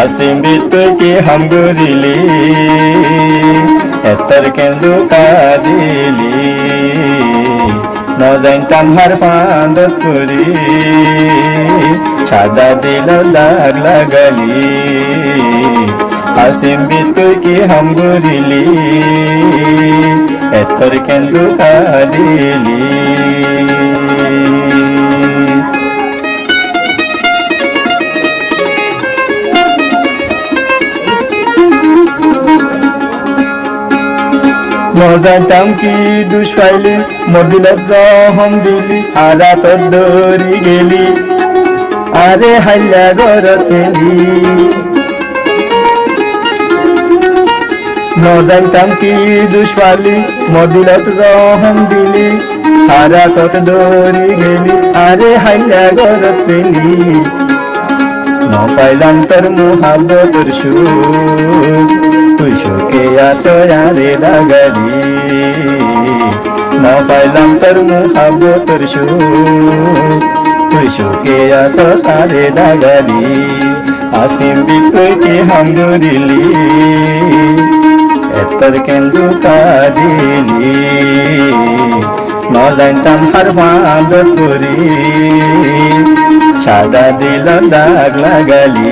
আসিম্বি তুই কি হামগুরিলি এতর কেন্দু কাদিলি নজাইনতাম হার ফাঁদত করি সাদা দিল দাগ লাগালি আসিম্বি তুই কি হামগুরিলি এতর কেন্দু কাদিলি নজাইতাম কি দুষ পাইলি মোর দিলত জহম দিলি আরা তোর দৌড়ি গেলি আরে হাইলা গরত গেলি নজাইতাম কি দুষ পাইলি মোর দিলত জহম দিলি আরা তোর দৌড়ি গেলি আরে হাইলা গরত গেলি নফাইলাম তোর মুহাব্বতর সুখ তুই সুখে আসো আরে লাগালি নফাইলাম তোর মুহাব্বতর সুখ তুই সুখে আসো আরে লাগালি আসিম্বি তুই কি হামগুরিলি এতর কেন্দু কাদিলি নজাইনতাম হার ফাঁদত করি সাদা দিল দাগ লাগালি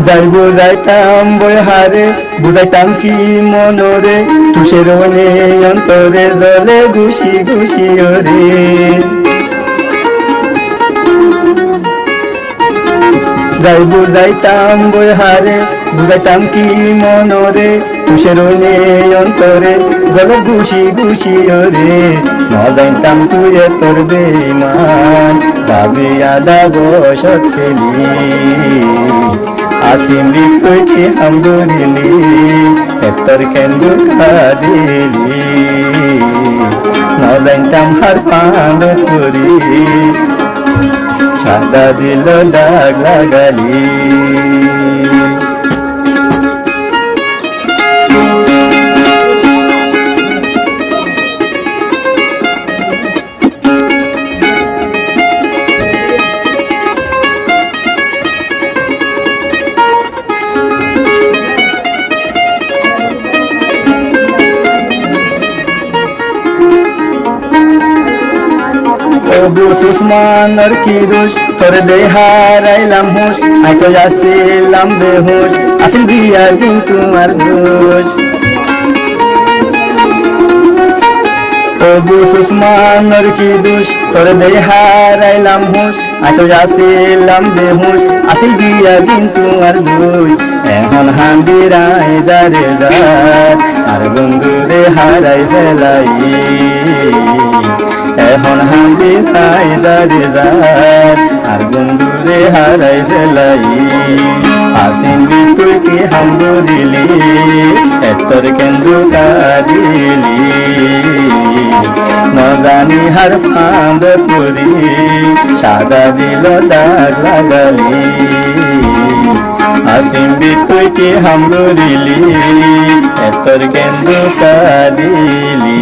যাই বুঝাইতাম বইহারে বুঝাইতাম কি মনরে তুষের মনে অন্তরে জলে ঘুষি ঘুষি ওরে যাই বুঝাইতাম বইহারে বুঝাইতাম কি মনরে তুষের মনে অন্তরে জলে ঘুষি ঘুষি ওরে নজাইতাম তুই তোর বেঈমান যাবি আদা বসত খেলি আসিম্বি তুই কি হামগুরিলি এতর কেন্দু কাদিলি নজাইনতাম হার ফাঁদত করি সাদা দিল দাগ লাগালি উসমানের কি দোষ তোর দেহারাইলাম হুশ আই তো আসছিলাম বেহুশ আসিল বিয়া কিন্তু আর দোষ উসমানের কি দোষ তোর দেহারাইলাম হুশ আই তো আসছিলাম বেহুশ আসিল বিয়া কিন্তু আর দোষ এখন হান্দিরাই যারে যার আর বন্ধুরে হারাই ফেলাই এখন হান্দি নাই দাঁড়ে যার আর বন্ধুরে হারাই ফেলাই আসিম্বি তুই কি হামগুরিলি এতর কেন্দু কাদিলি নজানি হার ফাঁদত করি সাদা দিল দাগ লাগালি আসিম্বি তুই কি হামগুরিলি এতর কেন্দু কাদিলি